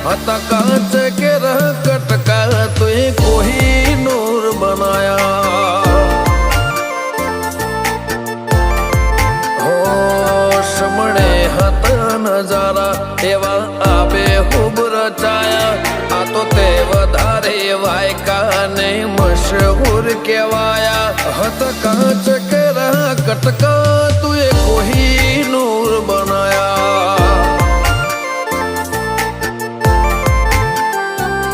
हता कांच के रह कटका तुए कोही नूर बनाया होश मणे हता नजारा एवा आबे खूब रचाया आ तो ते वधारे वायका ने मशहूर केवाया हत कांच के रह कटका तुए कोही नूर बनाया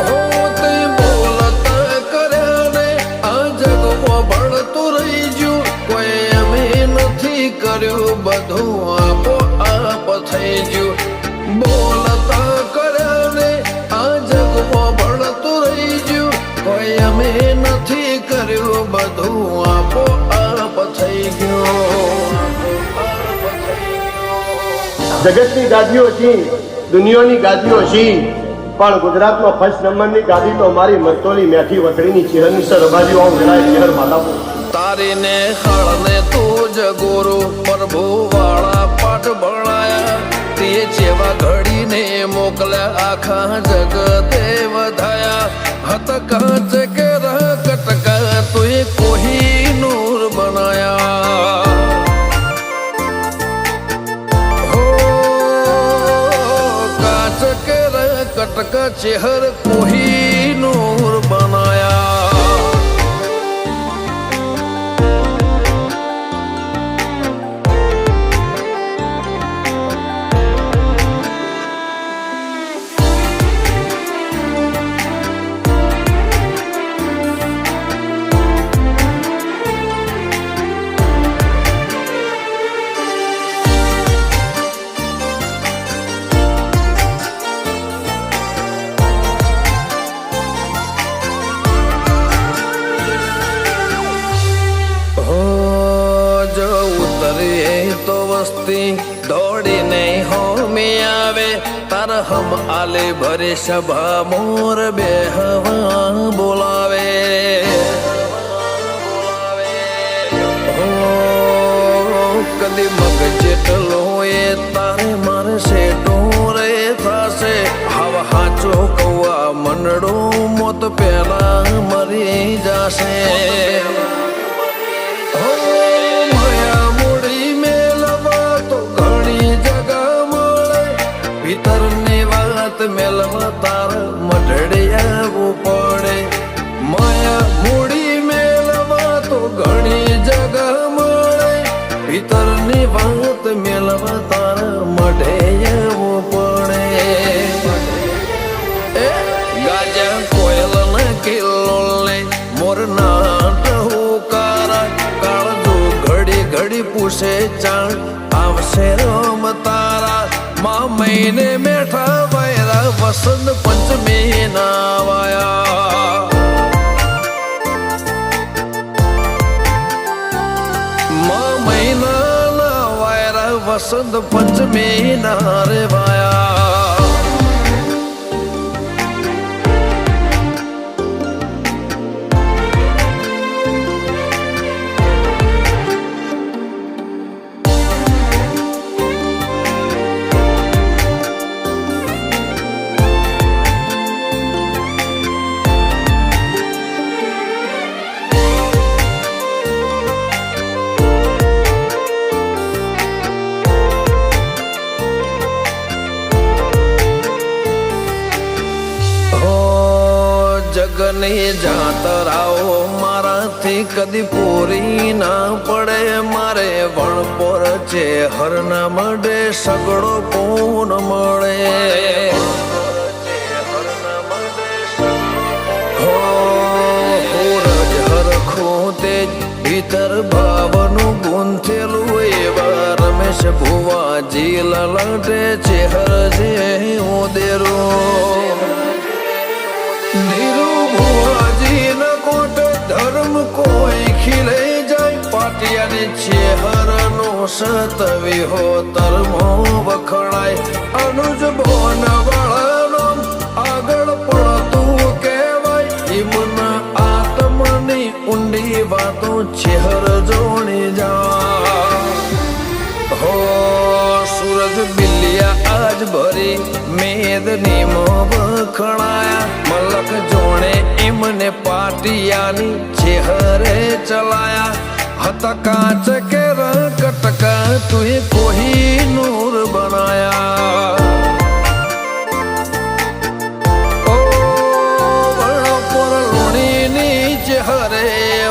होते बोलता कर्या ने आ जगमा भणतुं रही ज्યું कोई अमे नथी कर्યું બધું આપો આપ થઈ જ્યું બોલતા કર્યા ને આ જગમાં ભણતું રહી જ્યું કોઈ અમે નથી કર્યું બધું આપો આપ થઈ ગયું જગતની ગાદીઓ છી દુનિયાની ગાદીઓ છી પણ ગુજરાતમાં ફર્સ્ટ નંબરની ગાદી તો મારી મતોલી મેઠી વતડીની ચિહરની સરબાજીઓ વિરાય ચહેર માતા તારીને હળને તું જ ગુરુ પ્રભુ વાળા પાઠ ભણાયા તે જેવા ઘડીને મોકલ્યા આખા જગતે વધાયા હત કાંચ કે રહ કટકા તુએ કોહી નૂર બનાયા હો કાંચ કે રહ કટકા ચેહર કોહી નૂર બનાયા તો વસ્તી દોડીને હોમી આવે તાર હમ આલે ભરે સભા મોર બેહવા બોલાવે કદી મગ જેટલો એ તારે મારે સેટો રે થશે હવા હાચો કૌવા મનડો મોત પેલા મરી જશે ભીતરની વાત મેલવા તાર મઢડે આવવું પડે માયા મૂડી મેલવા તો ઘણી જગા મળે ભીતરની વાત મેલવા તાર મઢે આવવું પડે ગાજા કોયલ ને કિલ્લો લે મોર ના હુકારા કાળજો ઘડી ઘડી પૂછે ચાણ આવશે રોમ તારા માં મહિને મેઠા વાયરા વસંત પંચમી ના વાયા માં મહિના ના વાયરા વસંત પંચમી ના રે વાયા જગની જાતરાઓ મારાથી કદી પૂરી ના પડે મારે વણપોર છે હરના મડે સગડો પૂન મળે હો રજ હરખું તે ભીતર ભાવનું ગુંથેલું એવા રમેશ ભુવાજી લલાટે ચેહર જે ઉદેરું ધીરુ ભુવાજી ન કોટ ધર્મ કોઈ ખીલે જાય પાટિયાની ચેહર નો સતવી હો તરમો વખણાય અનુજ ભોન વાળાનો આગળ પડતું કહેવાય હિમના આત્મની ઊંડી વાતો ચેહર જોણી જા હો સૂરજ બિલિયા આજ ભરી મેં વેદની વખણાયા મલક જોણે એમને પાટિયાની ચેહરે ચલાયા હતા કાચ કે કટકા તુએ કોઈ નૂર બનાયા ઓ પર લોણીની ચેહરે